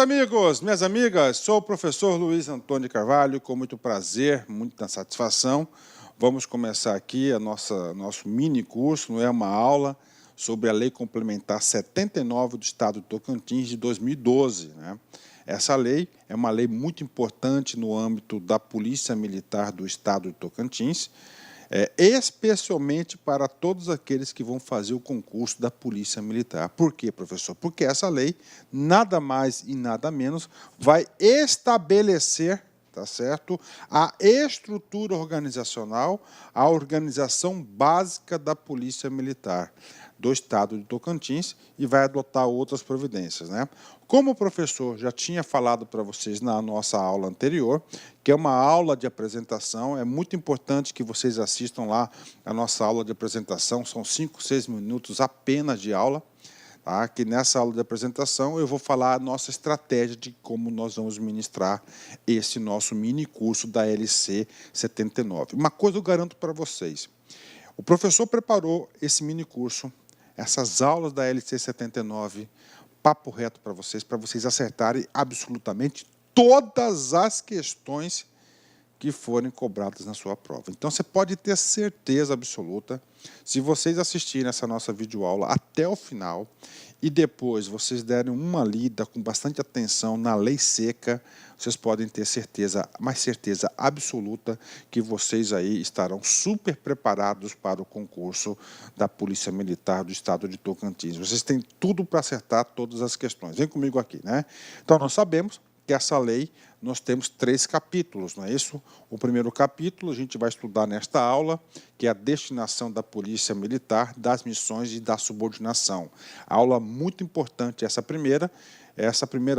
Amigos, minhas amigas, sou o professor Luiz Antônio Carvalho, com muito prazer, muita satisfação. Vamos começar aqui nosso mini curso, não é uma aula, sobre a Lei Complementar 79 do Estado do Tocantins de 2012. Né? Essa lei é uma lei muito importante no âmbito da Polícia Militar do Estado do Tocantins, especialmente para todos aqueles que vão fazer o concurso da Polícia Militar. Por quê, professor? Porque essa lei, nada mais e nada menos, vai estabelecer, tá certo, a estrutura organizacional, a organização básica da Polícia Militar do Estado de Tocantins e vai adotar outras providências, né? Como o professor já tinha falado para vocês na nossa aula anterior, que é uma aula de apresentação, é muito importante que vocês assistam lá a nossa aula de apresentação, são 5, 6 minutos apenas de aula, tá? Que nessa aula de apresentação eu vou falar a nossa estratégia de como nós vamos ministrar esse nosso mini curso da LC 79. Uma coisa eu garanto para vocês, o professor preparou esse mini curso, essas aulas da LC 79, papo reto para vocês acertarem absolutamente todas as questões que forem cobradas na sua prova. Então, você pode ter certeza absoluta, se vocês assistirem essa nossa videoaula até o final e depois vocês derem uma lida com bastante atenção na lei seca, vocês podem ter certeza, mais certeza absoluta, que vocês aí estarão super preparados para o concurso da Polícia Militar do Estado de Tocantins. Vocês têm tudo para acertar todas as questões. Vem comigo aqui, né? Então, nós sabemos que essa lei, nós temos 3 capítulos, não é isso? O primeiro capítulo a gente vai estudar nesta aula, que é a destinação da Polícia Militar, das missões e da subordinação. Aula muito importante essa primeira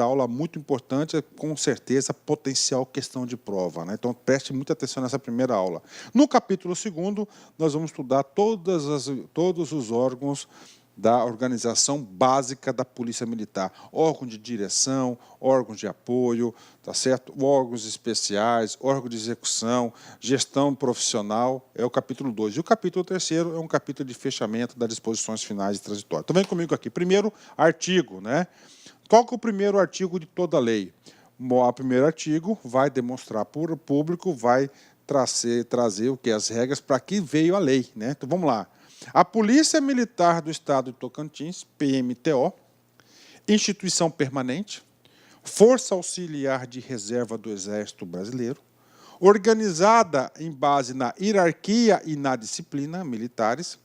aula muito importante, com certeza, potencial questão de prova, né? Então, preste muita atenção nessa primeira aula. No capítulo 2º, nós vamos estudar todos os órgãos da organização básica da Polícia Militar, órgão de direção, órgãos de apoio, tá certo? Órgãos especiais, órgão de execução, gestão profissional, é o capítulo 2. E o capítulo 3º é um capítulo de fechamento das disposições finais e transitórias. Então, vem comigo aqui. Primeiro, artigo, né? Qual que é o primeiro artigo de toda a lei? O primeiro artigo vai demonstrar para o público, vai trazer o que? As regras para que veio a lei, né? Então, vamos lá. A Polícia Militar do Estado de Tocantins, PMTO, instituição permanente, Força Auxiliar de Reserva do Exército Brasileiro, organizada em base na hierarquia e na disciplina militares,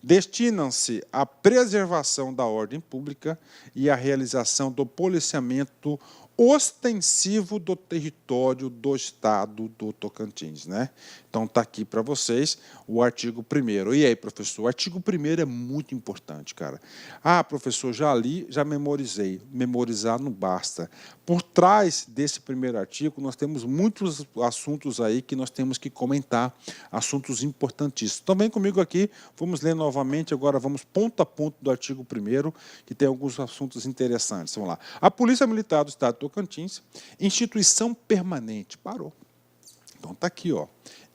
destinam-se à preservação da ordem pública e à realização do policiamento ostensivo do território do Estado do Tocantins, né? Então, está aqui para vocês o artigo 1º. E aí, professor? O artigo 1º é muito importante, cara. Ah, professor, já li, já memorizei. Memorizar não basta. Por trás desse primeiro artigo, nós temos muitos assuntos aí que nós temos que comentar, assuntos importantíssimos. Então, vem comigo aqui, vamos ler novamente, agora vamos ponto a ponto do artigo 1º, que tem alguns assuntos interessantes. Vamos lá. A Polícia Militar do Estado de Tocantins, instituição permanente. Parou. Então, está aqui, ó.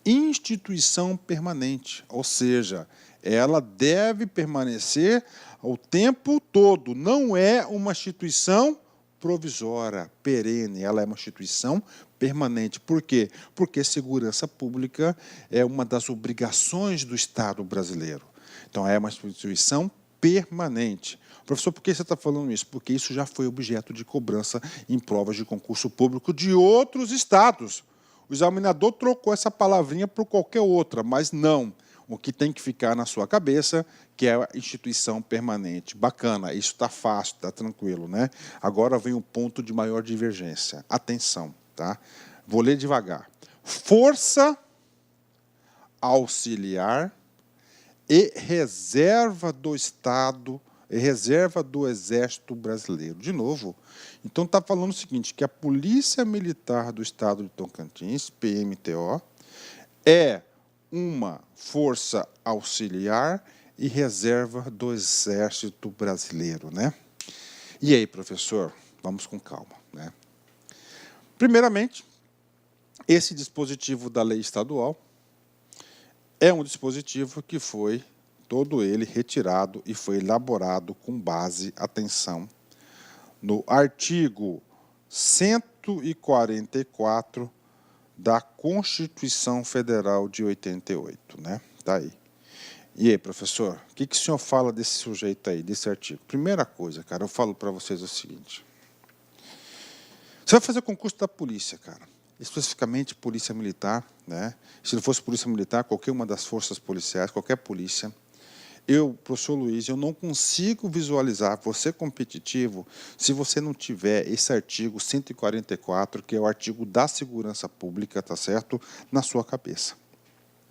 Instituição permanente, ou seja, ela deve permanecer o tempo todo, não é uma instituição provisória, perene, ela é uma instituição permanente. Por quê? Porque segurança pública é uma das obrigações do Estado brasileiro. Então, é uma instituição permanente. Professor, por que você está falando isso? Porque isso já foi objeto de cobrança em provas de concurso público de outros estados. O examinador trocou essa palavrinha por qualquer outra, mas não. O que tem que ficar na sua cabeça, que é a instituição permanente. Bacana, isso está fácil, está tranquilo, né? Agora vem o ponto de maior divergência. Atenção, tá? Vou ler devagar. Força auxiliar e reserva do Estado, e reserva do Exército Brasileiro. De novo. Então, está falando o seguinte, que a Polícia Militar do Estado de Tocantins, PMTO, é uma força auxiliar e reserva do Exército Brasileiro, né? E aí, professor? Vamos com calma, né? Primeiramente, esse dispositivo da lei estadual é um dispositivo que foi todo ele retirado e foi elaborado com base, atenção, no artigo 144 da Constituição Federal de 88, né? Tá aí. E aí, professor, o que o senhor fala desse sujeito aí, desse artigo? Primeira coisa, cara, eu falo para vocês o seguinte. Você vai fazer o concurso da polícia, cara. Especificamente polícia militar, né? Se não fosse polícia militar, qualquer uma das forças policiais, qualquer polícia. Eu, professor Luiz, eu não consigo visualizar você competitivo se você não tiver esse artigo 144, que é o artigo da segurança pública, tá certo? Na sua cabeça.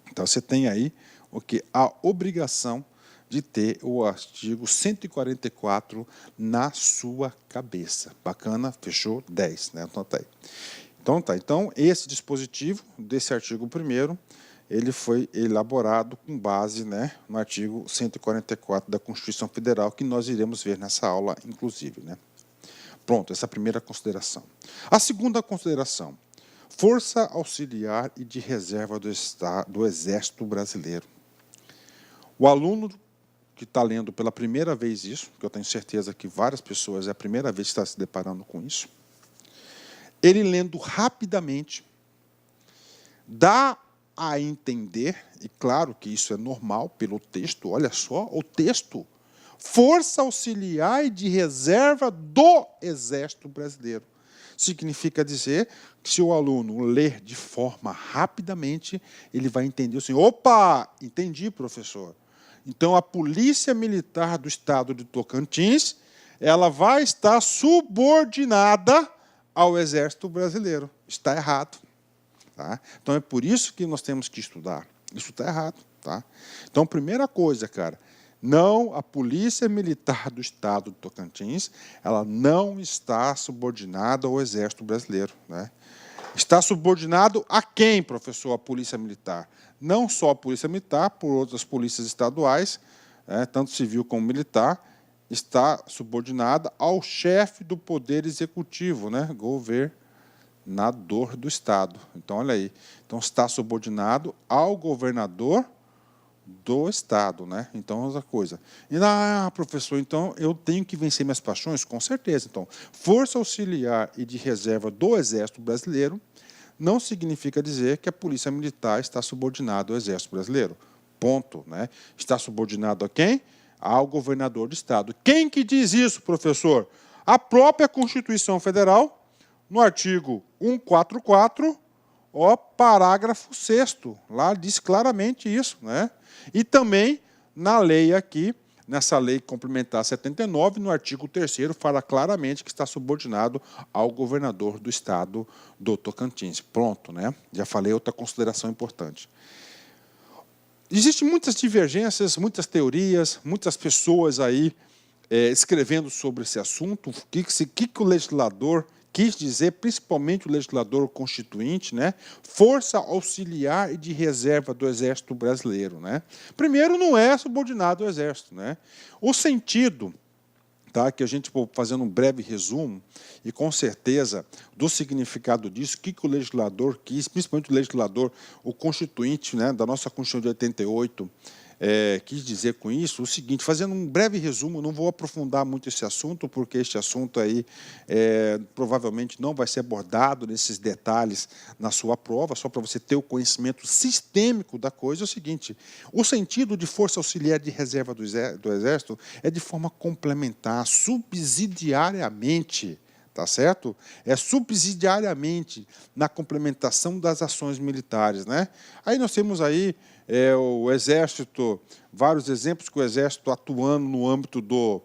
Então, você tem aí o que? A obrigação de ter o artigo 144 na sua cabeça. Bacana? Fechou? 10, né? Então, tá aí. Então, tá. Então, esse dispositivo desse artigo 1º, ele foi elaborado com base, né, no artigo 144 da Constituição Federal, que nós iremos ver nessa aula, inclusive, né? Pronto, essa é a primeira consideração. A segunda consideração, Força Auxiliar e de Reserva do Exército Brasileiro. O aluno que está lendo pela primeira vez isso, que eu tenho certeza que várias pessoas é a primeira vez que está se deparando com isso, ele lendo rapidamente, dá a entender, e claro que isso é normal pelo texto, olha só, o texto, Força Auxiliar e de Reserva do Exército Brasileiro. Significa dizer que se o aluno ler de forma rapidamente, ele vai entender assim, opa, entendi, professor. Então, a Polícia Militar do Estado de Tocantins, ela vai estar subordinada ao Exército Brasileiro. Está errado. Tá? Então, é por isso que nós temos que estudar. Isso está errado. Tá? Então, primeira coisa, cara, não, a Polícia Militar do Estado de Tocantins, ela não está subordinada ao Exército Brasileiro. Né? Está subordinado a quem, professor, a Polícia Militar? Não só a Polícia Militar, por outras polícias estaduais, tanto civil como militar, está subordinada ao chefe do Poder Executivo, né? Governador do Estado. Então, olha aí. Então, está subordinado ao governador do Estado, né? Então, outra coisa. E, professor, então, eu tenho que vencer minhas paixões? Com certeza. Então, Força Auxiliar e de Reserva do Exército Brasileiro não significa dizer que a Polícia Militar está subordinada ao Exército Brasileiro. Ponto, né? Está subordinado a quem? Ao governador do Estado. Quem que diz isso, professor? A própria Constituição Federal, no artigo 144, parágrafo 6º, lá diz claramente isso, né? E também na lei aqui, nessa lei complementar 79, no artigo 3º, fala claramente que está subordinado ao governador do Estado do Tocantins. Pronto, né? Já falei outra consideração importante. Existem muitas divergências, muitas teorias, muitas pessoas aí escrevendo sobre esse assunto, o que o legislador quis dizer, principalmente o legislador constituinte, né? Força Auxiliar e de Reserva do Exército Brasileiro. Né? Primeiro, não é subordinado ao Exército. Né? O sentido, tá, que a gente, fazendo um breve resumo, e com certeza, do significado disso, o que o legislador quis, principalmente o legislador, o constituinte, né, da nossa Constituição de 88, quis dizer com isso o seguinte, fazendo um breve resumo, não vou aprofundar muito esse assunto, porque este assunto aí provavelmente não vai ser abordado nesses detalhes na sua prova, só para você ter o conhecimento sistêmico da coisa, é o seguinte, o sentido de Força Auxiliar de Reserva do Exército é de forma complementar, subsidiariamente, tá certo? É subsidiariamente na complementação das ações militares, né? Aí nós temos aí o Exército, vários exemplos que o Exército atuando no âmbito do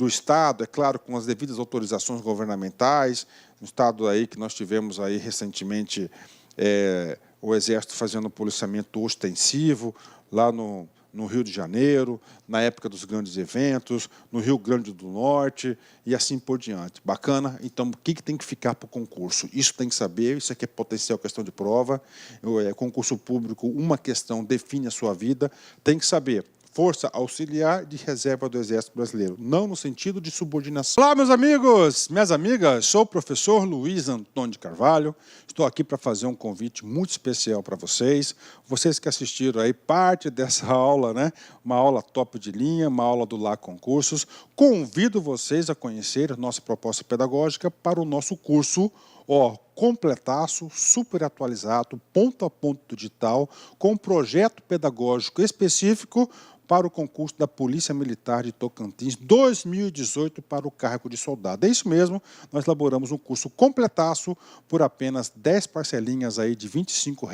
Estado, é claro, com as devidas autorizações governamentais, no Estado aí que nós tivemos aí recentemente o Exército fazendo policiamento ostensivo, lá no Rio de Janeiro, na época dos grandes eventos, no Rio Grande do Norte e assim por diante. Bacana? Então, o que tem que ficar para o concurso? Isso tem que saber, isso aqui é potencial questão de prova, concurso público, uma questão define a sua vida, tem que saber Força Auxiliar de Reserva do Exército Brasileiro, não no sentido de subordinação. Olá, meus amigos, minhas amigas, sou o professor Luiz Antônio de Carvalho, estou aqui para fazer um convite muito especial para vocês que assistiram aí parte dessa aula, né? Uma aula top de linha, uma aula do Lá Concursos, convido vocês a conhecer a nossa proposta pedagógica para o nosso curso, completaço, super atualizado, ponto a ponto digital, com um projeto pedagógico específico para o concurso da Polícia Militar de Tocantins 2018 para o cargo de soldado. É isso mesmo, nós elaboramos um curso completaço por apenas 10 parcelinhas aí de R$ 25.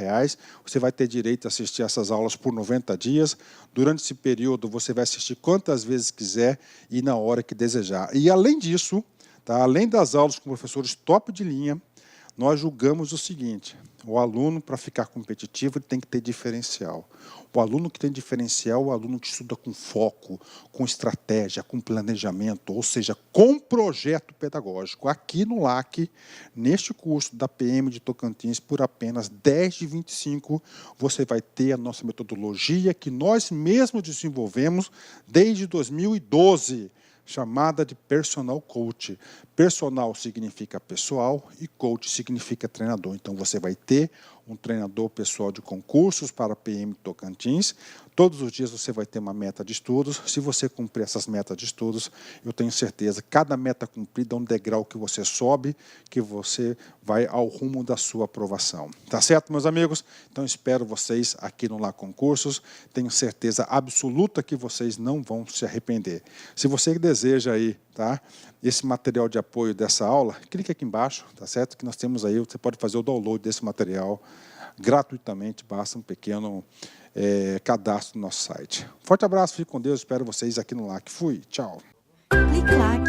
Você vai ter direito a assistir essas aulas por 90 dias. Durante esse período, você vai assistir quantas vezes quiser e na hora que desejar. E além disso, tá, além das aulas com professores top de linha, nós julgamos o seguinte: o aluno, para ficar competitivo, ele tem que ter diferencial. O aluno que tem diferencial é o aluno que estuda com foco, com estratégia, com planejamento, ou seja, com projeto pedagógico. Aqui no LAC, neste curso da PM de Tocantins, por apenas 10 de 25, você vai ter a nossa metodologia que nós mesmos desenvolvemos desde 2012, chamada de Personal Coach. Personal significa pessoal e coach significa treinador. Então, você vai ter um treinador pessoal de concursos para a PM Tocantins. Todos os dias você vai ter uma meta de estudos. Se você cumprir essas metas de estudos, eu tenho certeza, cada meta cumprida é um degrau que você sobe, que você vai ao rumo da sua aprovação. Tá certo, meus amigos? Então, espero vocês aqui no Lá Concursos. Tenho certeza absoluta que vocês não vão se arrepender. Se você deseja aí, tá, esse material de apoio dessa aula, clique aqui embaixo, tá certo? Que nós temos aí, você pode fazer o download desse material gratuitamente, basta um pequeno cadastro no nosso site. Forte abraço, fique com Deus, espero vocês aqui no LAC. Fui, tchau. Clique LAC.